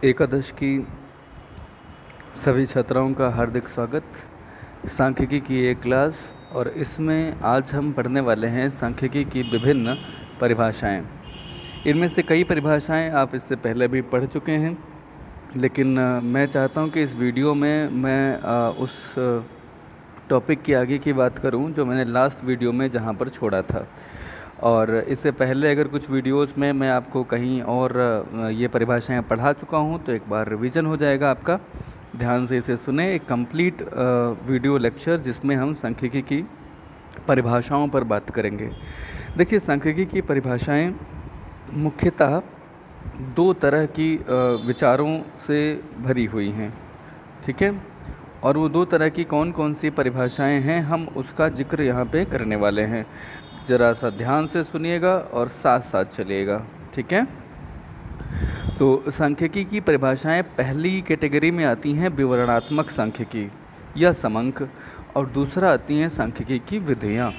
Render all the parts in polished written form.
एकादश की सभी छात्राओं का हार्दिक स्वागत। सांख्यिकी की एक क्लास, और इसमें आज हम पढ़ने वाले हैं सांख्यिकी की विभिन्न परिभाषाएं। इनमें से कई परिभाषाएं आप इससे पहले भी पढ़ चुके हैं, लेकिन मैं चाहता हूं कि इस वीडियो में मैं उस टॉपिक की आगे की बात करूं जो मैंने लास्ट वीडियो में जहां पर छोड़ा था। और इससे पहले अगर कुछ वीडियोस में मैं आपको कहीं और ये परिभाषाएं पढ़ा चुका हूं तो एक बार रिवीजन हो जाएगा आपका। ध्यान से इसे सुने, एक कंप्लीट वीडियो लेक्चर जिसमें हम सांख्यिकी की परिभाषाओं पर बात करेंगे। देखिए, सांख्यिकी की परिभाषाएं मुख्यतः दो तरह की विचारों से भरी हुई हैं, ठीक है। और वो दो तरह की कौन कौन सी परिभाषाएं हैं, हम उसका जिक्र यहाँ पे करने वाले हैं। ज़रा सा ध्यान से सुनिएगा और साथ साथ चलिएगा, ठीक है। तो सांख्यिकी की परिभाषाएं पहली कैटेगरी में आती हैं विवरणात्मक सांख्यिकी या समंक, और दूसरा आती हैं सांख्यिकी की विधियाँ।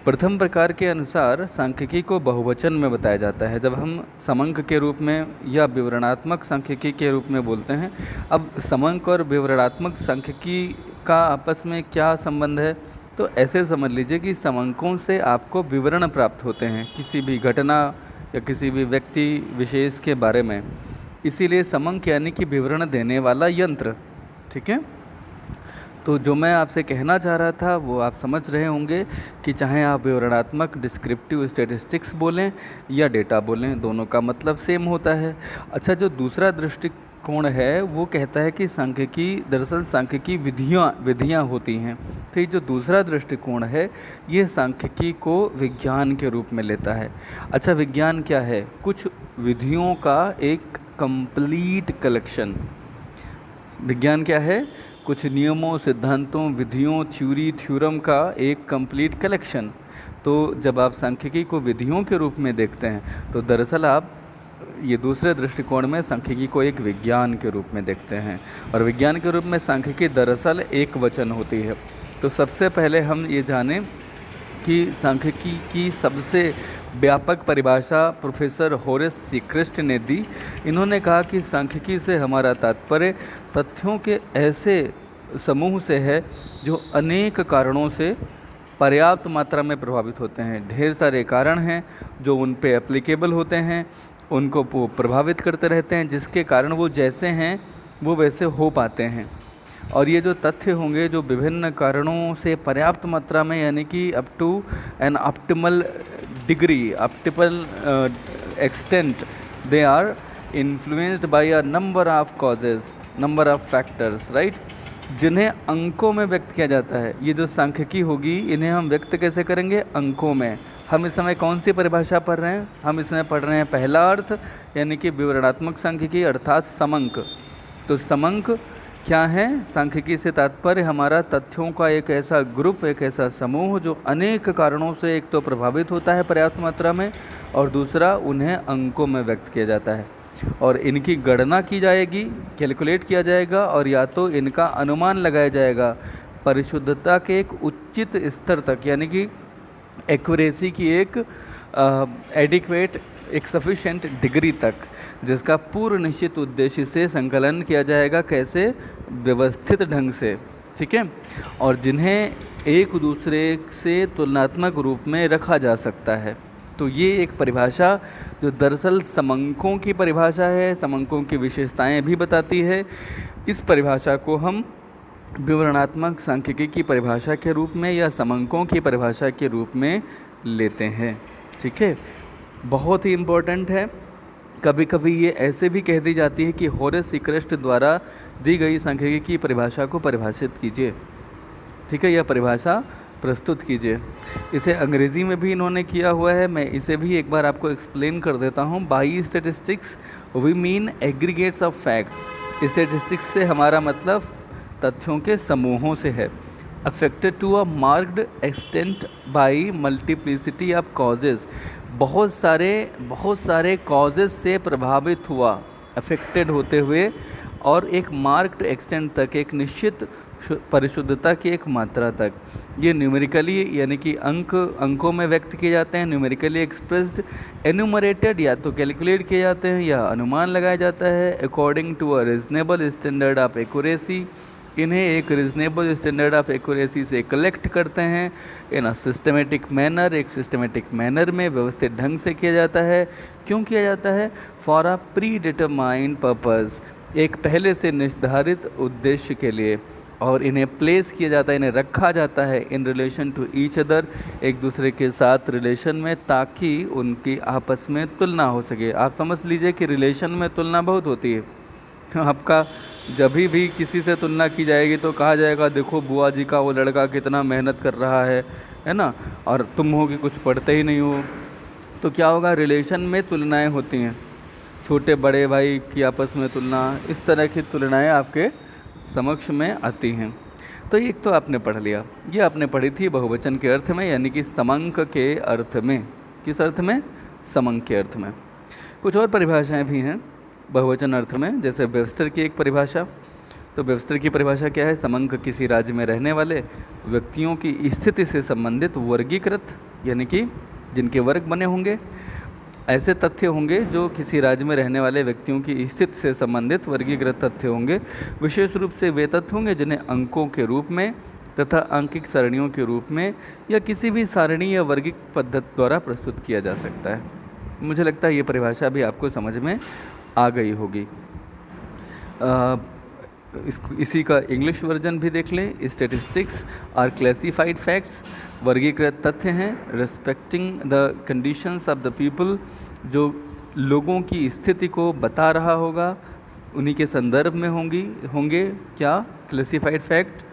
प्रथम प्रकार के अनुसार सांख्यिकी को बहुवचन में बताया जाता है जब हम समंक के रूप में या विवरणात्मक सांख्यिकी के रूप में बोलते हैं। अब समंक और विवरणात्मक सांख्यिकी का आपस में क्या संबंध है, तो ऐसे समझ लीजिए कि समंकों से आपको विवरण प्राप्त होते हैं किसी भी घटना या किसी भी व्यक्ति विशेष के बारे में, इसीलिए समंक यानी कि विवरण देने वाला यंत्र, ठीक है। तो जो मैं आपसे कहना चाह रहा था वो आप समझ रहे होंगे कि चाहे आप विवरणात्मक डिस्क्रिप्टिव स्टैटिस्टिक्स बोलें या डेटा बोलें, दोनों का मतलब सेम होता है। अच्छा, जो दूसरा दृष्टिकोण है वो कहता है कि सांख्यिकी दरअसल सांख्यिकी विधियाँ होती हैं। तो ये जो दूसरा दृष्टिकोण है ये सांख्यिकी को विज्ञान के रूप में लेता है। अच्छा, विज्ञान क्या है? कुछ विधियों का एक कंप्लीट कलेक्शन। विज्ञान क्या है? कुछ नियमों, सिद्धांतों, विधियों, थ्योरम का एक कंप्लीट कलेक्शन। तो जब आप सांख्यिकी को विधियों के रूप में देखते हैं तो दरअसल आप ये दूसरे दृष्टिकोण में सांख्यिकी को एक विज्ञान के रूप में देखते हैं। और विज्ञान के रूप में सांख्यिकी दरअसल एक वचन होती है। तो सबसे पहले हम ये जानें कि सांख्यिकी की सबसे व्यापक परिभाषा प्रोफेसर होरेस सीक्रेस्ट ने दी। इन्होंने कहा कि सांख्यिकी से हमारा तात्पर्य तथ्यों के ऐसे समूह से है जो अनेक कारणों से पर्याप्त मात्रा में प्रभावित होते हैं। ढेर सारे कारण हैं जो उन पे एप्लीकेबल होते हैं, उनको वो प्रभावित करते रहते हैं, जिसके कारण वो जैसे हैं वो वैसे हो पाते हैं। और ये जो तथ्य होंगे जो विभिन्न कारणों से पर्याप्त मात्रा में, यानी कि up to an optimal degree, optimal extent, they are influenced by a number of causes, number of factors, right, जिन्हें अंकों में व्यक्त किया जाता है। ये जो सांख्यिकी होगी इन्हें हम व्यक्त कैसे करेंगे? अंकों में। हम इस समय कौन सी परिभाषा पढ़ रहे हैं? हम इसमें पढ़ रहे हैं पहला अर्थ, यानी कि विवरणात्मक सांख्यिकी अर्थात समंक। तो समंक क्या है? सांख्यिकी से तात्पर्य हमारा तथ्यों का एक ऐसा ग्रुप, एक ऐसा समूह जो अनेक कारणों से एक तो प्रभावित होता है पर्याप्त मात्रा में, और दूसरा उन्हें अंकों में व्यक्त किया जाता है। और इनकी गणना की जाएगी, कैलकुलेट किया जाएगा, और या तो इनका अनुमान लगाया जाएगा परिशुद्धता के एक उचित स्तर तक, यानी कि एक्यूरेसी की एक एडिक्वेट, एक सफिशेंट डिग्री तक, जिसका पूर्व निश्चित उद्देश्य से संकलन किया जाएगा। कैसे? व्यवस्थित ढंग से, ठीक है। और जिन्हें एक दूसरे से तुलनात्मक रूप में रखा जा सकता है। तो ये एक परिभाषा जो दरअसल समंकों की परिभाषा है, समंकों की विशेषताएं भी बताती है। इस परिभाषा को हम विवरणात्मक सांख्यिकी की परिभाषा के रूप में या समंकों की परिभाषा के रूप में लेते हैं, ठीक है। बहुत ही इम्पोर्टेंट है। कभी कभी ये ऐसे भी कह दी जाती है कि होरेस सीक्रेस्ट द्वारा दी गई सांख्यिकी की परिभाषा को परिभाषित कीजिए, ठीक है, यह परिभाषा प्रस्तुत कीजिए। इसे अंग्रेज़ी में भी इन्होंने किया हुआ है, मैं इसे भी एक बार आपको एक्सप्लेन कर देता हूँ। By statistics we mean aggregates of facts. Statistics से हमारा मतलब तथ्यों के समूहों से है। Affected to a marked extent by multiplicity of causes, बहुत सारे कॉजेज़ से प्रभावित हुआ, अफेक्टेड होते हुए, और एक मार्क्ड एक्सटेंट तक, एक निश्चित परिशुद्धता की एक मात्रा तक। ये न्यूमेरिकली यानी कि अंकों में व्यक्त किए जाते हैं, न्यूमेरिकली एक्सप्रेस्ड, एनुमरेटेड या तो कैलकुलेट किए जाते हैं या अनुमान लगाया जाता है according to a reasonable standard of accuracy. इन्हें एक रीजनेबल स्टैंडर्ड ऑफ एक्यूरेसी से कलेक्ट करते हैं इन अ सिस्टमेटिक मैनर, एक सिस्टमेटिक मैनर में व्यवस्थित ढंग से किया जाता है। क्यों किया जाता है? For a pre determined purpose, एक पहले से निर्धारित उद्देश्य के लिए। और इन्हें प्लेस किया जाता है, इन्हें रखा जाता है in relation to each other, एक दूसरे के साथ रिलेशन में, ताकि उनकी आपस में तुलना हो सके। आप समझ लीजिए कि रिलेशन में तुलना बहुत होती है। आपका जब भी किसी से तुलना की जाएगी तो कहा जाएगा देखो बुआ जी का वो लड़का कितना मेहनत कर रहा है ना, और तुम हो कि कुछ पढ़ते ही नहीं हो। तो क्या होगा? रिलेशन में तुलनाएं होती हैं, छोटे बड़े भाई की आपस में तुलना, इस तरह की तुलनाएं आपके समक्ष में आती हैं। तो एक तो आपने पढ़ लिया, ये आपने पढ़ी थी बहुवचन के अर्थ में, यानी कि समंक के अर्थ में। किस अर्थ में? समंक के अर्थ में। कुछ और परिभाषाएं भी हैं बहुवचन अर्थ में, जैसे वेबस्टर की एक परिभाषा। तो वेबस्टर की परिभाषा क्या है? समंक किसी राज्य में रहने वाले व्यक्तियों की स्थिति से संबंधित वर्गीकृत, यानी कि जिनके वर्ग बने होंगे, ऐसे तथ्य होंगे जो किसी राज्य में रहने वाले व्यक्तियों की स्थिति से संबंधित वर्गीकृत तथ्य होंगे। विशेष रूप से वे तथ्य होंगे जिन्हें अंकों के रूप में तथा अंकिक सारणियों के रूप में या किसी भी सारणी या वर्गिक पद्धति द्वारा प्रस्तुत किया जा सकता है। मुझे लगता है ये परिभाषा भी आपको समझ में आ गई होगी। इसी का इंग्लिश वर्जन भी देख लें। स्टैटिस्टिक्स आर क्लासिफाइड फैक्ट्स, वर्गीकृत तथ्य हैं respecting the conditions of the people, जो लोगों की स्थिति को बता रहा होगा, उन्हीं के संदर्भ में होंगे क्या? Classified fact.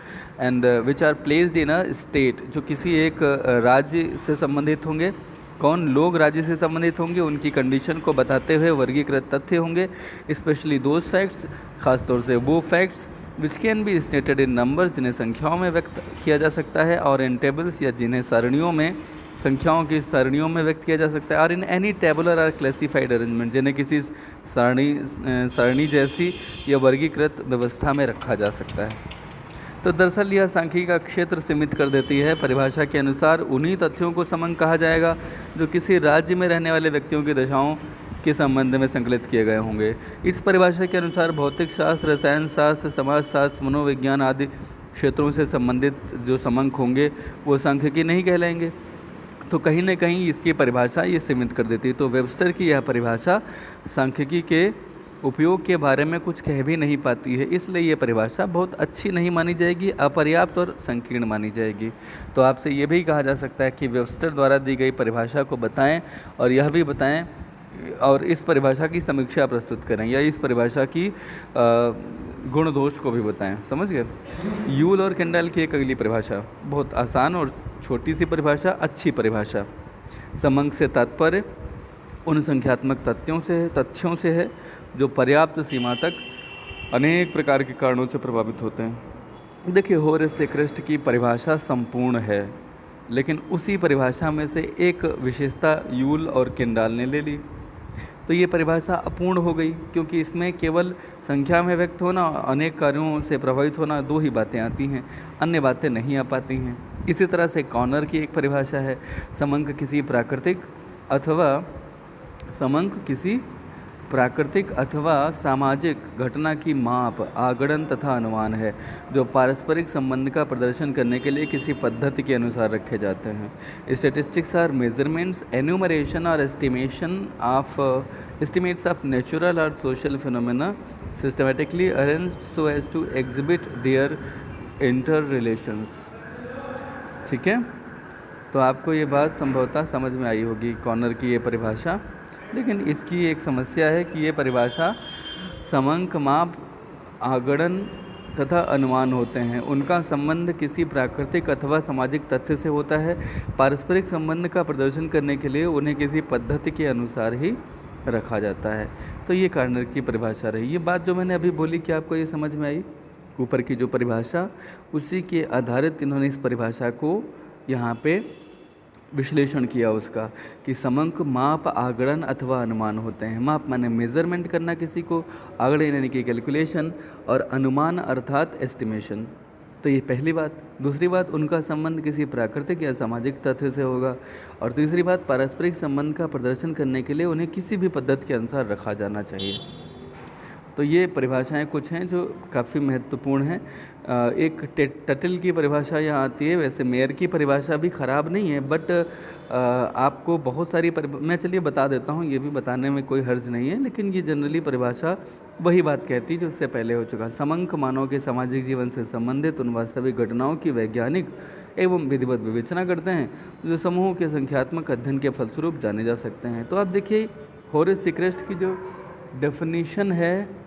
And which are placed in a state, जो किसी एक राज्य से संबंधित होंगे। कौन लोग राज्य से संबंधित होंगे, उनकी कंडीशन को बताते हुए वर्गीकृत तथ्य होंगे। स्पेशली दोज फैक्ट्स, खासतौर से वो facts which can be stated in numbers, जिन्हें संख्याओं में व्यक्त किया जा सकता है, और इन टेबल्स, या जिन्हें सारणियों में, संख्याओं की सारणियों में व्यक्त किया जा सकता है, और इन एनी टेबुलर और क्लासिफाइड अरेंजमेंट, जिन्हें किसी सारणी जैसी या वर्गीकृत व्यवस्था में रखा जा सकता है। तो दरअसल यह सांख्यिकी का क्षेत्र सीमित कर देती है। परिभाषा के अनुसार उन्हीं तथ्यों को समंक कहा जाएगा जो किसी राज्य में रहने वाले व्यक्तियों की दशाओं के संबंध में संकलित किए गए होंगे। इस परिभाषा के अनुसार भौतिक शास्त्र, रसायन शास्त्र, समाजशास्त्र, मनोविज्ञान आदि क्षेत्रों से संबंधित जो समंक होंगे वो सांख्यिकी नहीं कहलाएंगे। तो कहीं ना कहीं इसकी परिभाषा ये सीमित कर देती है। तो वेबस्टर की यह परिभाषा सांख्यिकी के उपयोग के बारे में कुछ कह भी नहीं पाती है, इसलिए ये परिभाषा बहुत अच्छी नहीं मानी जाएगी, अपर्याप्त और संकीर्ण मानी जाएगी। तो आपसे ये भी कहा जा सकता है कि वेबस्टर द्वारा दी गई परिभाषा को बताएं और यह भी बताएं और इस परिभाषा की समीक्षा प्रस्तुत करें, या इस परिभाषा की गुण दोष को भी बताएं। समझ गए? यूल और केंडल की एक अगली परिभाषा, बहुत आसान और छोटी सी परिभाषा, अच्छी परिभाषा। समंक से तात्पर्य उन संख्यात्मक तथ्यों से है जो पर्याप्त सीमा तक अनेक प्रकार के कारणों से प्रभावित होते हैं। देखिए, होरेस सेक्रेस्ट की परिभाषा संपूर्ण है, लेकिन उसी परिभाषा में से एक विशेषता यूल और केंडाल ने ले ली, तो ये परिभाषा अपूर्ण हो गई, क्योंकि इसमें केवल संख्या में व्यक्त होना, अनेक कार्यों से प्रभावित होना, दो ही बातें आती हैं, अन्य बातें नहीं आ पाती हैं। इसी तरह से कॉर्नर की एक परिभाषा है, समंक किसी प्राकृतिक अथवा सामाजिक घटना की माप, आगणन तथा अनुमान है, जो पारस्परिक संबंध का प्रदर्शन करने के लिए किसी पद्धति के अनुसार रखे जाते हैं। स्टैटिस्टिक्स आर मेजरमेंट्स, एन्यूमरेशन और estimates of natural or social phenomena systematically arranged so as to exhibit their interrelations। ठीक है, तो आपको ये बात संभवतः समझ में आई होगी, कॉर्नर की ये परिभाषा। लेकिन इसकी एक समस्या है कि ये परिभाषा समंक, माप, आगणन तथा अनुमान होते हैं, उनका संबंध किसी प्राकृतिक अथवा सामाजिक तथ्य से होता है। पारस्परिक संबंध का प्रदर्शन करने के लिए उन्हें किसी पद्धति के अनुसार ही रखा जाता है। तो ये कॉर्नर की परिभाषा रही। ये बात जो मैंने अभी बोली, क्या आपको ये समझ में आई? ऊपर की जो परिभाषा, उसी के आधारित इन्होंने इस परिभाषा को यहाँ पे विश्लेषण किया उसका, कि समंक माप, आगणन अथवा अनुमान होते हैं। माप माने मेज़रमेंट करना किसी को, आगणन यानी कि कैलकुलेशन, और अनुमान अर्थात एस्टिमेशन। तो ये पहली बात। दूसरी बात, उनका संबंध किसी प्राकृतिक या सामाजिक तथ्य से होगा। और तीसरी बात, पारस्परिक संबंध का प्रदर्शन करने के लिए उन्हें किसी भी पद्धति के अनुसार रखा जाना चाहिए। तो ये परिभाषाएं कुछ हैं जो काफ़ी महत्वपूर्ण हैं। एक टटिल की परिभाषा यहाँ आती है। वैसे मेयर की परिभाषा भी ख़राब नहीं है, बट आपको बहुत सारी मैं चलिए बता देता हूँ, ये भी बताने में कोई हर्ज नहीं है, लेकिन ये जनरली परिभाषा वही बात कहती है जो इससे पहले हो चुका। समंक मानव के सामाजिक जीवन से संबंधित उन वास्तविक घटनाओं की वैज्ञानिक एवं विधिवत विवेचना करते हैं जो समूहों के संख्यात्मक अध्ययन के फलस्वरूप जाने जा सकते हैं। तो आप देखिए, होरेस सीक्रेस्ट की जो डेफिनेशन है,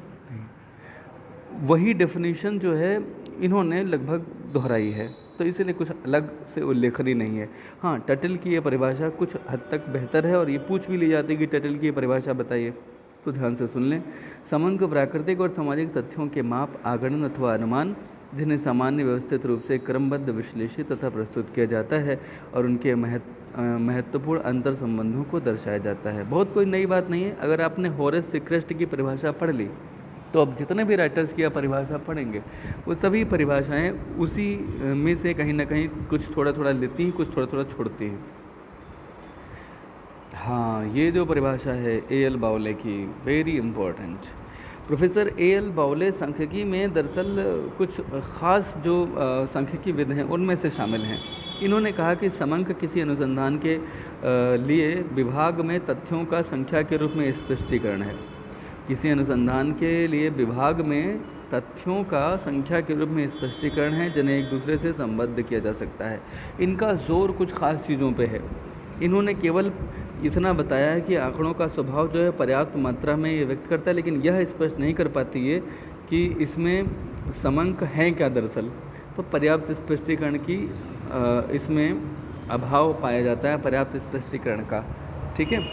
वही डेफिनेशन जो है इन्होंने लगभग दोहराई है, तो इसीलिए कुछ अलग से उल्लेखनीय नहीं है। हाँ, टटिल की ये परिभाषा कुछ हद तक बेहतर है और ये पूछ भी ली जाती है कि टटिल की ये परिभाषा बताइए, तो ध्यान से सुन लें। समंक प्राकृतिक और सामाजिक तथ्यों के माप, आगणन अथवा अनुमान जिन्हें सामान्य व्यवस्थित रूप से क्रमबद्ध, विश्लेषित तथा प्रस्तुत किया जाता है और उनके महत्वपूर्ण अंतर संबंधों को दर्शाया जाता है। बहुत कोई नई बात नहीं है। अगर आपने होरेस सीक्रेस्ट की परिभाषा पढ़ ली तो अब जितने भी राइटर्स की आप परिभाषा पढ़ेंगे वो सभी परिभाषाएं उसी में से कहीं ना कहीं कुछ थोड़ा थोड़ा लेती हैं, कुछ थोड़ा थोड़ा छोड़ती हैं। हाँ, ये जो परिभाषा है ए.एल. बाउले की, वेरी इम्पोर्टेंट। Professor AL. बाउले सांख्यिकी में दरअसल कुछ ख़ास जो सांख्यिकीविद हैं उनमें से शामिल हैं। इन्होंने कहा कि समंक किसी अनुसंधान के लिए विभाग में तथ्यों का संख्या के रूप में स्पष्टीकरण है। किसी अनुसंधान के लिए विभाग में तथ्यों का संख्या के रूप में स्पष्टीकरण है जिन्हें एक दूसरे से संबद्ध किया जा सकता है। इनका जोर कुछ खास चीज़ों पे है। इन्होंने केवल इतना बताया है कि आंकड़ों का स्वभाव जो है पर्याप्त मात्रा में ये व्यक्त करता है, लेकिन यह स्पष्ट नहीं कर पाती है कि इसमें समंक हैं क्या दरअसल। तो पर्याप्त स्पष्टीकरण की इसमें अभाव पाया जाता है, पर्याप्त स्पष्टीकरण का। ठीक है,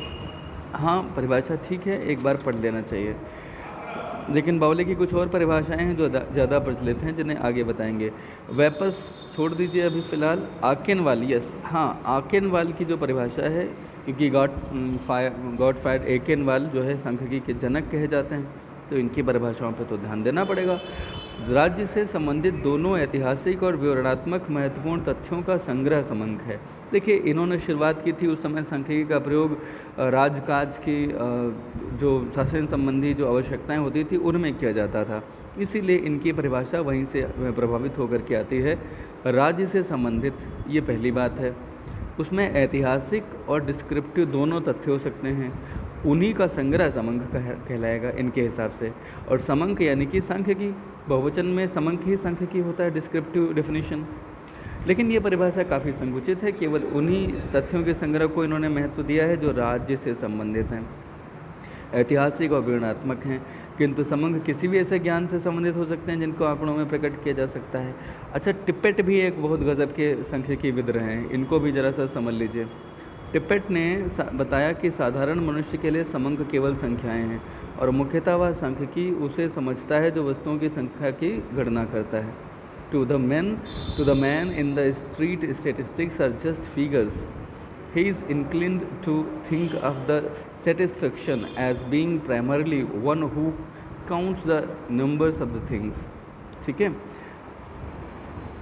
हाँ, परिभाषा ठीक है, एक बार पढ़ लेना चाहिए। लेकिन बाउले की कुछ और परिभाषाएं हैं जो ज़्यादा प्रचलित हैं, जिन्हें आगे बताएंगे। वेपस छोड़ दीजिए अभी फ़िलहाल। आकेनवाल, यस, हाँ, आकेनवाल की जो परिभाषा है, क्योंकि गॉटफ्राइड आकेनवाल जो है सांख्यिकी के जनक कहे जाते हैं, तो इनकी परिभाषाओं पर तो ध्यान देना पड़ेगा। राज्य से संबंधित दोनों ऐतिहासिक और विवरणात्मक महत्वपूर्ण तथ्यों का संग्रह समंक है। देखिए, इन्होंने शुरुआत की थी उस समय सांख्यिकी का प्रयोग राजकाज की जो शासन संबंधी जो आवश्यकताएं होती थी उनमें किया जाता था, इसीलिए इनकी परिभाषा वहीं से प्रभावित होकर के आती है। राज्य से संबंधित, ये पहली बात है। उसमें ऐतिहासिक और डिस्क्रिप्टिव दोनों तथ्य हो सकते हैं, उन्हीं का संग्रह समंक कहलाएगा इनके हिसाब से। और समंक यानी कि सांख्यिकी, बहुवचन में समंक ही सांख्यिकी होता है, डिस्क्रिप्टिव डेफिनेशन। लेकिन ये परिभाषा काफ़ी संकुचित है, केवल उन्हीं तथ्यों के संग्रह को इन्होंने महत्व दिया है जो राज्य से संबंधित हैं, ऐतिहासिक और विवरणात्मक हैं। किंतु समंक किसी भी ऐसे ज्ञान से संबंधित हो सकते हैं जिनको आंकड़ों में प्रकट किया जा सकता है। अच्छा, टिप्पेट भी एक बहुत गजब के सांख्यिकीविद रहे हैं, इनको भी ज़रा सा समझ लीजिए। टिप्पेट ने बताया कि साधारण मनुष्य के लिए समंक केवल संख्याएं हैं और मुख्यतः वह सांख्यिकी उसे समझता है जो वस्तुओं की संख्या की गणना करता है। To the man in the street, statistics are just figures. He is inclined to think of the satisfaction as being primarily one who counts the numbers of the things। ठीक है,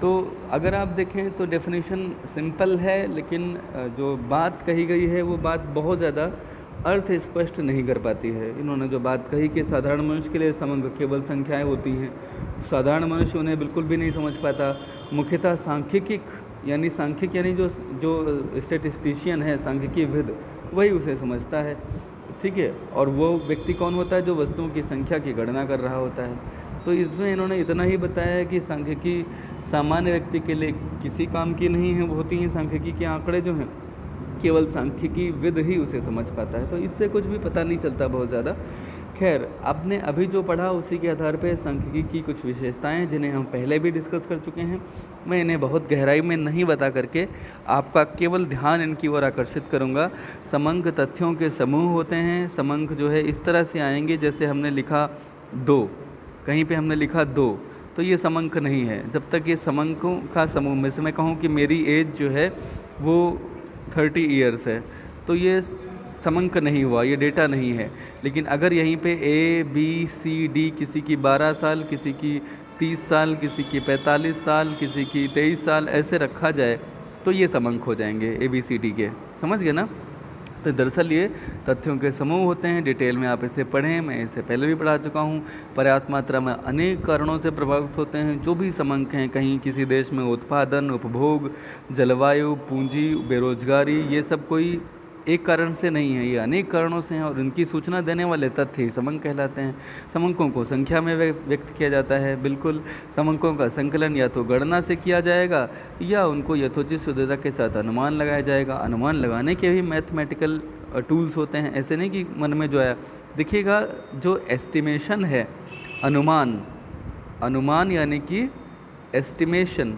तो अगर आप देखें तो डेफिनेशन सिंपल है, लेकिन जो बात कही गई है वो बात बहुत ज़्यादा अर्थ स्पष्ट नहीं कर पाती है। इन्होंने जो बात कही कि साधारण मनुष्य के लिए समंक केवल संख्याएं होती हैं, साधारण मनुष्य उन्हें बिल्कुल भी नहीं समझ पाता। मुख्यतः सांख्यिक यानी जो स्टेटिस्टिशियन है, सांख्यिकीविद, वही उसे समझता है। ठीक है, और वो व्यक्ति कौन होता है? जो वस्तुओं की संख्या की गणना कर रहा होता है। तो इसमें इन्होंने इतना ही बताया है कि सांख्यिकी सामान्य व्यक्ति के लिए किसी काम की नहीं है, होती हैं सांख्यिकी के आंकड़े जो हैं, केवल सांख्यिकीविद ही उसे समझ पाता है। तो इससे कुछ भी पता नहीं चलता बहुत ज़्यादा। खैर, आपने अभी जो पढ़ा उसी के आधार पर सांख्यिकी की कुछ विशेषताएं, जिन्हें हम पहले भी डिस्कस कर चुके हैं, मैं इन्हें बहुत गहराई में नहीं बता करके आपका केवल ध्यान इनकी ओर आकर्षित करूंगा। समंक तथ्यों के समूह होते हैं। समंक जो है इस तरह से आएंगे, जैसे हमने लिखा 2, कहीं पे हमने लिखा 2, तो ये समंक नहीं है। जब तक ये समंकों का समूह में से मैं कहूँ कि मेरी एज जो है वो 30 ईयर्स है, तो ये समंक नहीं हुआ, ये डेटा नहीं है। लेकिन अगर यहीं पे A, B, C, D, किसी की 12 साल, किसी की 30 साल, किसी की 45 साल, किसी की 23 साल, ऐसे रखा जाए तो ये समंक हो जाएंगे ABCD के। समझ गए ना? तो दरअसल ये तथ्यों के समूह होते हैं। डिटेल में आप इसे पढ़ें, मैं इसे पहले भी पढ़ा चुका हूँ। पर्याप्त मात्रा में अनेक कारणों से प्रभावित होते हैं जो भी समंक हैं। कहीं किसी देश में उत्पादन, उपभोग, जलवायु, पूंजी, बेरोजगारी, ये सब कोई एक कारण से नहीं है, ये अनेक कारणों से हैं और इनकी सूचना देने वाले तथ्य समंक कहलाते हैं। समंकों को संख्या में व्यक्त किया जाता है। बिल्कुल, समंकों का संकलन या तो गणना से किया जाएगा या उनको यथोचित शुद्धता के साथ अनुमान लगाया जाएगा। अनुमान लगाने के भी मैथमेटिकल टूल्स होते हैं, ऐसे नहीं कि मन में जो आया। देखिएगा, जो एस्टिमेशन है, अनुमान यानी कि एस्टिमेशन,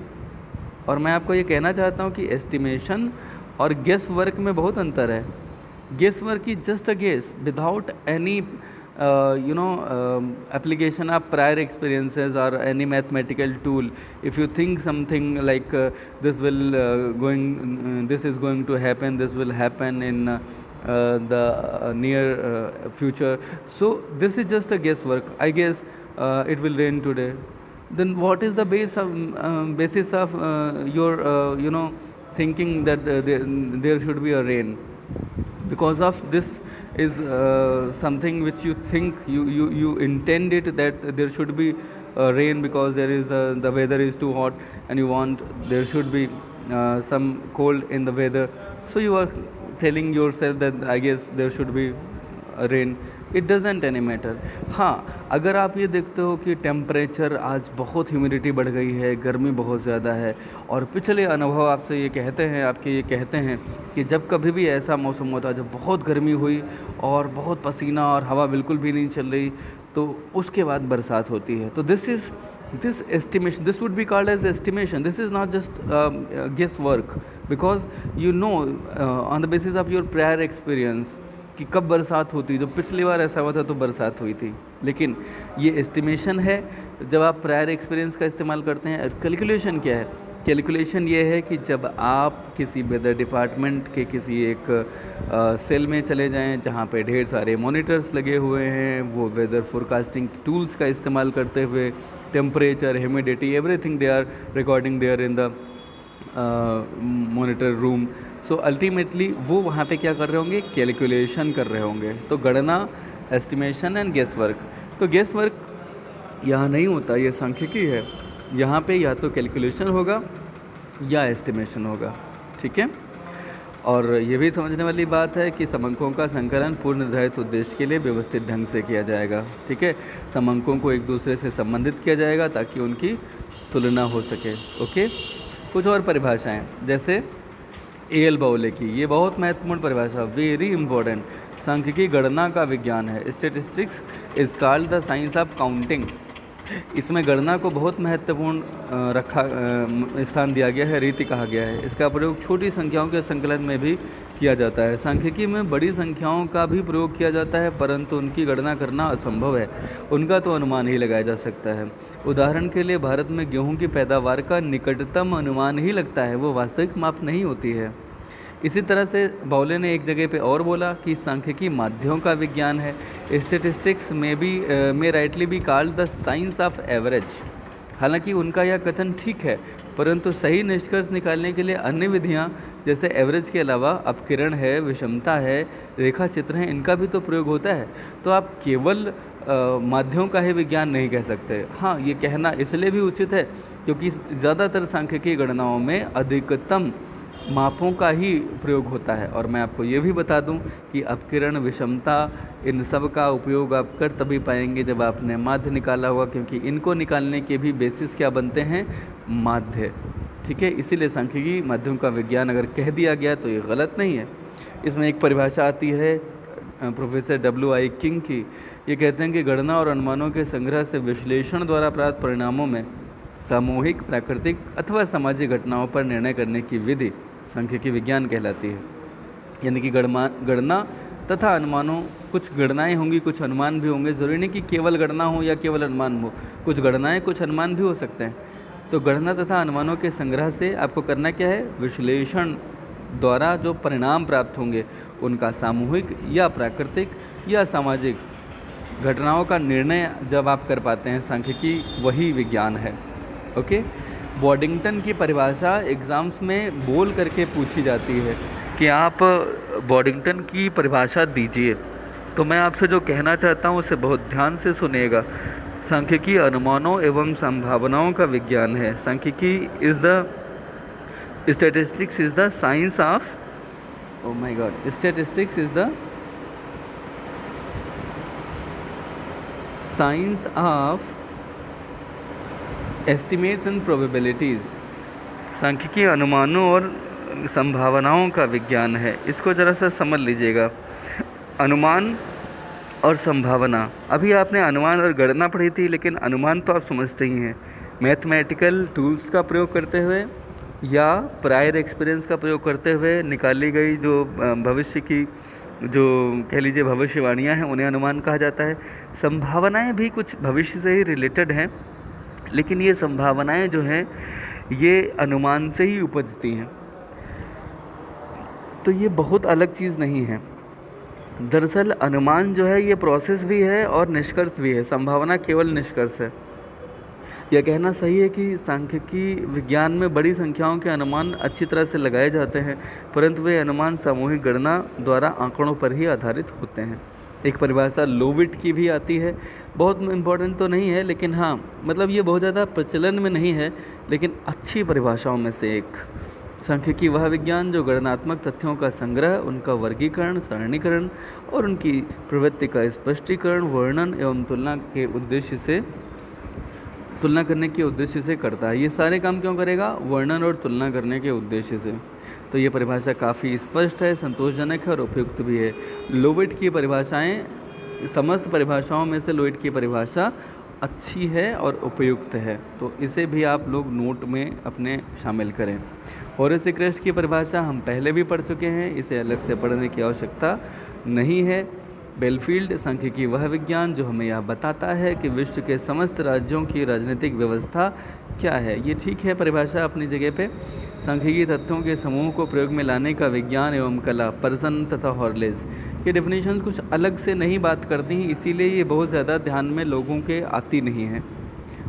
और मैं आपको ये कहना चाहता हूँ कि एस्टिमेशन और गेस वर्क में बहुत अंतर है। Guess work is just a guess without any application of prior experiences or any mathematical tool. If you think something like this is going to happen, this will happen in the near future, so this is just a guesswork. I guess it will rain today. Then what is the basis of your thinking that there should be a rain? Because of this is something which you think you intend it that there should be rain because the weather is too hot and you want there should be some cold in the weather, so you are telling yourself that I guess there should be rain. It doesn't any matter. हाँ, अगर आप ये देखते हो कि temperature आज बहुत humidity बढ़ गई है, गर्मी बहुत ज़्यादा है, और पिछले अनुभव आपसे ये कहते हैं कि जब कभी भी ऐसा मौसम होता है जब बहुत गर्मी हुई और बहुत पसीना और हवा बिल्कुल भी नहीं चल रही, तो उसके बाद बरसात होती है। तो this estimation, this would be called as estimation. This is not just guesswork, because you know on the basis of your prior experience कि कब बरसात होती है। जो पिछली बार ऐसा हुआ था तो बरसात हुई थी, लेकिन ये एस्टिमेशन है जब आप प्रायर एक्सपीरियंस का इस्तेमाल करते हैं। कैलकुलेशन क्या है? कैलकुलेशन ये है कि जब आप किसी वेदर डिपार्टमेंट के किसी एक सेल में चले जाएं जहाँ पे ढेर सारे मॉनिटर्स लगे हुए हैं, वो वेदर फोरकास्टिंग टूल्स का इस्तेमाल करते हुए temperature, humidity, everything they are recording there in the monitor room. So ultimately वो वहाँ पे क्या कर रहे होंगे? कैलकुलेशन कर रहे होंगे। तो गणना, एस्टिमेशन एंड गेस वर्क। तो गेस वर्क यहाँ नहीं होता, ये सांख्यिकी है। यहाँ पे या तो कैलकुलेशन होगा या एस्टिमेशन होगा, ठीक है। और ये भी समझने वाली बात है कि समंकों का संकलन पूर्व निर्धारित उद्देश्य के लिए व्यवस्थित ढंग से किया जाएगा, ठीक है। समंकों को एक दूसरे से संबंधित किया जाएगा ताकि उनकी तुलना हो सके, ओके। कुछ और परिभाषाएं, जैसे एल बाउले की, ये बहुत महत्वपूर्ण परिभाषा, वेरी इंपॉर्टेंट। सांख्यिकी गणना का विज्ञान है। Statistics is called the science of counting. इसमें गणना को बहुत महत्वपूर्ण स्थान दिया गया है, रीति कहा गया है। इसका प्रयोग छोटी संख्याओं के संकलन में भी किया जाता है। सांख्यिकी में बड़ी संख्याओं का भी प्रयोग किया जाता है, परंतु उनकी गणना करना असंभव है। उनका तो अनुमान ही लगाया जा सकता है। उदाहरण के लिए भारत में गेहूं की पैदावार का निकटतम अनुमान ही लगता है, वो वास्तविक माप नहीं होती है। इसी तरह से बाउले ने एक जगह पे और बोला कि सांख्यिकी माध्यों का विज्ञान है। स्टेटिस्टिक्स में राइटली भी called the science of average. हालांकि उनका यह कथन ठीक है, परंतु सही निष्कर्ष निकालने के लिए अन्य विधियां जैसे एवरेज के अलावा अपकिरण है, विषमता है, रेखा चित्र हैं, इनका भी तो प्रयोग होता है। तो आप केवल माध्यों का ही विज्ञान नहीं कह सकते। हाँ, ये कहना इसलिए भी उचित है क्योंकि ज़्यादातर सांख्यिकी गणनाओं में अधिकतम मापों का ही प्रयोग होता है। और मैं आपको ये भी बता दूं कि अपकिरण, विषमता, इन सब का उपयोग आप कर तभी पाएंगे जब आपने माध्य निकाला होगा, क्योंकि इनको निकालने के भी बेसिस क्या बनते हैं? माध्य, ठीक है। इसीलिए सांख्यिकी माध्यम का विज्ञान अगर कह दिया गया तो ये गलत नहीं है। इसमें एक परिभाषा आती है प्रोफेसर W.I. किंग की। ये कहते हैं कि गणना और अनुमानों के संग्रह से विश्लेषण द्वारा प्राप्त परिणामों में सामूहिक, प्राकृतिक अथवा सामाजिक घटनाओं पर निर्णय करने की विधि सांख्यिकी विज्ञान कहलाती है। यानी कि गणना तथा अनुमानों, कुछ गणनाएं होंगी, कुछ अनुमान भी होंगे। ज़रूरी नहीं कि केवल गणना हो या केवल अनुमान हो, कुछ गणनाएं, कुछ अनुमान भी हो सकते हैं। तो गणना तथा अनुमानों के संग्रह से आपको करना क्या है? विश्लेषण द्वारा जो परिणाम प्राप्त होंगे उनका सामूहिक या प्राकृतिक या सामाजिक घटनाओं का निर्णय जब आप कर पाते हैं, सांख्यिकी वही विज्ञान है। ओके, बॉडिंगटन की परिभाषा एग्ज़ाम्स में बोल करके पूछी जाती है कि आप बॉडिंगटन की परिभाषा दीजिए। तो मैं आपसे जो कहना चाहता हूँ उसे बहुत ध्यान से सुनिएगा। सांख्यिकी अनुमानों एवं संभावनाओं का विज्ञान है। सांख्यिकी is the statistics is the science of, oh my God, statistics is the science of estimates and probabilities. सांख्यिकी अनुमानों और संभावनाओं का विज्ञान है। इसको ज़रा सा समझ लीजिएगा। अनुमान और संभावना, अभी आपने अनुमान और गणना पढ़ी थी, लेकिन अनुमान तो आप समझते ही हैं, मैथमेटिकल टूल्स का प्रयोग करते हुए या प्रायर एक्सपीरियंस का प्रयोग करते हुए निकाली गई जो भविष्य की जो कह लीजिए भविष्यवाणियाँ हैं, उन्हें अनुमान कहा जाता है। संभावनाएं भी कुछ भविष्य से ही रिलेटेड हैं, लेकिन ये संभावनाएं जो हैं ये अनुमान से ही उपजती हैं, तो ये बहुत अलग चीज़ नहीं है। दरअसल अनुमान जो है ये प्रोसेस भी है और निष्कर्ष भी है, संभावना केवल निष्कर्ष है। यह कहना सही है कि सांख्यिकी विज्ञान में बड़ी संख्याओं के अनुमान अच्छी तरह से लगाए जाते हैं, परंतु वे अनुमान सामूहिक गणना द्वारा आंकड़ों पर ही आधारित होते हैं। एक परिभाषा लोविट की भी आती है, बहुत इम्पोर्टेंट तो नहीं है, लेकिन हाँ मतलब ये बहुत ज़्यादा प्रचलन में नहीं है, लेकिन अच्छी परिभाषाओं में से एक। सांख्यिकी वह विज्ञान जो गणनात्मक तथ्यों का संग्रह, उनका वर्गीकरण, सारणीकरण और उनकी प्रवृत्ति का स्पष्टीकरण, वर्णन एवं तुलना करने के उद्देश्य से करता है। ये सारे काम क्यों करेगा? वर्णन और तुलना करने के उद्देश्य से। तो ये परिभाषा काफ़ी स्पष्ट है, संतोषजनक है और उपयुक्त भी है। लोविट की परिभाषाएं, समस्त परिभाषाओं में से लोविट की परिभाषा अच्छी है और उपयुक्त है, तो इसे भी आप लोग नोट में अपने शामिल करें। होरेस क्रेस्ट की परिभाषा हम पहले भी पढ़ चुके हैं, इसे अलग से पढ़ने की आवश्यकता नहीं है। बेलफील्ड, सांख्यिकी वह विज्ञान जो हमें यह बताता है कि विश्व के समस्त राज्यों की राजनीतिक व्यवस्था क्या है। ये ठीक है परिभाषा अपनी जगह पे। सांख्यिकी तथ्यों के समूह को प्रयोग में लाने का विज्ञान एवं कला, पर्सन तथा हॉर्लेस, ये डेफिनेशन कुछ अलग से नहीं बात करती हैं, इसीलिए ये बहुत ज़्यादा ध्यान में लोगों के आती नहीं है।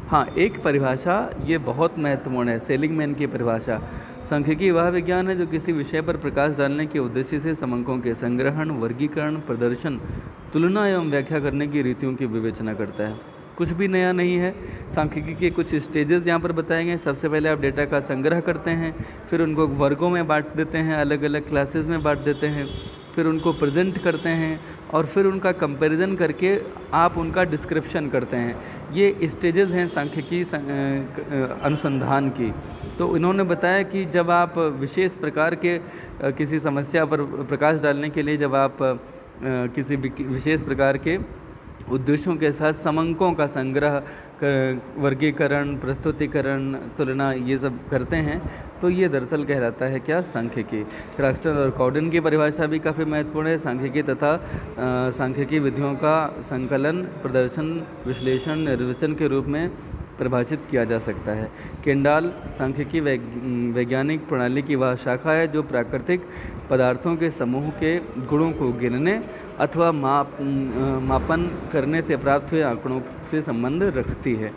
हाँ, एक परिभाषा ये बहुत महत्वपूर्ण है, सेलिंगमैन की परिभाषा। सांख्यिकी वह विज्ञान है जो किसी विषय पर प्रकाश डालने के उद्देश्य से समंकों के संग्रहण, वर्गीकरण, प्रदर्शन, तुलना एवं व्याख्या करने की रीतियों की विवेचना करता है। कुछ भी नया नहीं है। सांख्यिकी के कुछ स्टेजेस यहाँ पर बताए गए। सबसे पहले आप डेटा का संग्रह करते हैं, फिर उनको वर्गों में बांट देते हैं, अलग अलग क्लासेस में बांट देते हैं, फिर उनको प्रेजेंट करते हैं और फिर उनका कंपैरिजन करके आप उनका डिस्क्रिप्शन करते हैं। ये स्टेजेस हैं सांख्यिकी अनुसंधान की। तो इन्होंने बताया कि जब आप विशेष प्रकार के किसी समस्या पर प्रकाश डालने के लिए जब आप किसी विशेष प्रकार के उद्देश्यों के साथ समंकों का संग्रह, वर्गीकरण, प्रस्तुतिकरण, तुलना, ये सब करते हैं, तो ये दरअसल कहलाता है क्या? सांख्यिकी। क्रैक्स्टन और कॉर्डन की परिभाषा भी काफ़ी महत्वपूर्ण है। सांख्यिकी तथा सांख्यिकी विधियों का संकलन, प्रदर्शन, विश्लेषण, निर्वचन के रूप में परिभाषित किया जा सकता है। केंडाल, सांख्यिकी वैज्ञानिक प्रणाली की वह शाखा है जो प्राकृतिक पदार्थों के समूह के गुणों को गिनने अथवा मापन करने से प्राप्त हुए आंकड़ों से संबंध रखती है।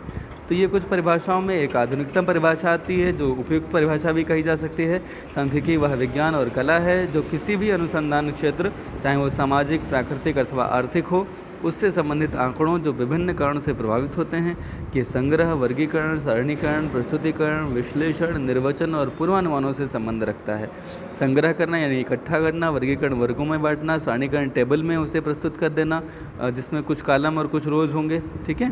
तो ये कुछ परिभाषाओं में एक आधुनिकतम परिभाषा आती है जो उपयुक्त परिभाषा भी कही जा सकती है। सांख्यिकी वह विज्ञान और कला है जो किसी भी अनुसंधान क्षेत्र, चाहे वो सामाजिक, प्राकृतिक अथवा आर्थिक हो, उससे संबंधित आंकड़ों जो विभिन्न कारणों से प्रभावित होते हैं कि संग्रह, वर्गीकरण, सारणीकरण, प्रस्तुतिकरण, विश्लेषण, निर्वचन और पूर्वानुमानों से संबंध रखता है। संग्रह करना यानी इकट्ठा करना, वर्गीकरण वर्गों में बांटना, सारणीकरण टेबल में उसे प्रस्तुत कर देना जिसमें कुछ कॉलम और कुछ रोज होंगे, ठीक है।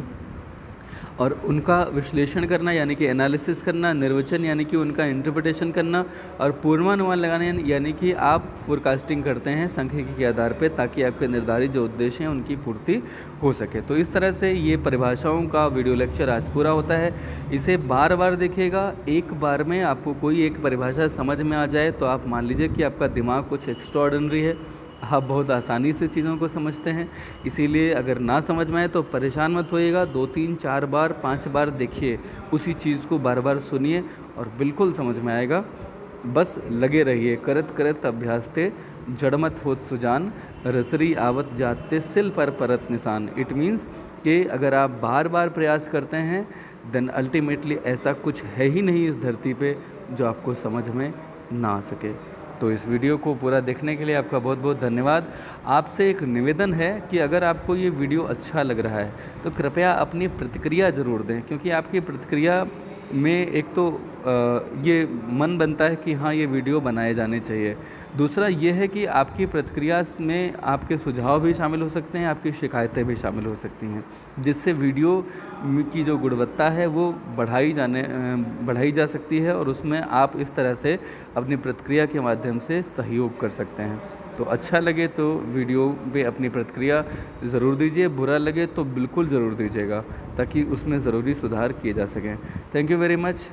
और उनका विश्लेषण करना यानी कि एनालिसिस करना, निर्वचन यानी कि उनका इंटरप्रिटेशन करना, और पूर्वानुमान लगाने यानी कि आप फोरकास्टिंग करते हैं सांख्यिकी के आधार पे ताकि आपके निर्धारित जो उद्देश्य हैं उनकी पूर्ति हो सके। तो इस तरह से ये परिभाषाओं का वीडियो लेक्चर आज पूरा होता है। इसे बार बार देखिएगा। एक बार में आपको कोई एक परिभाषा समझ में आ जाए तो आप मान लीजिए कि आपका दिमाग कुछ एक्स्ट्राऑर्डिनरी है, आप बहुत आसानी से चीज़ों को समझते हैं। इसीलिए अगर ना समझ में आए तो परेशान मत होइएगा, 2, 3, 4 बार, 5 बार देखिए, उसी चीज़ को बार बार सुनिए और बिल्कुल समझ में आएगा। बस लगे रहिए, करत करत अभ्यास थे जड़मत होत सुजान, रसरी आवत जाते सिल पर परत निशान। इट मीन्स कि अगर आप बार बार प्रयास करते हैं देन अल्टीमेटली ऐसा कुछ है ही नहीं इस धरती पे जो आपको समझ में ना आ सके। तो इस वीडियो को पूरा देखने के लिए आपका बहुत बहुत धन्यवाद। आपसे एक निवेदन है कि अगर आपको ये वीडियो अच्छा लग रहा है तो कृपया अपनी प्रतिक्रिया ज़रूर दें, क्योंकि आपकी प्रतिक्रिया में एक तो ये मन बनता है कि हाँ ये वीडियो बनाए जाने चाहिए। दूसरा ये है कि आपकी प्रतिक्रिया में आपके सुझाव भी शामिल हो सकते हैं, आपकी शिकायतें भी शामिल हो सकती हैं, जिससे वीडियो की जो गुणवत्ता है वो बढ़ाई जा सकती है और उसमें आप इस तरह से अपनी प्रतिक्रिया के माध्यम से सहयोग कर सकते हैं। तो अच्छा लगे तो वीडियो पे अपनी प्रतिक्रिया ज़रूर दीजिए, बुरा लगे तो बिल्कुल ज़रूर दीजिएगा ताकि उसमें ज़रूरी सुधार किए जा सकें। Thank you very much.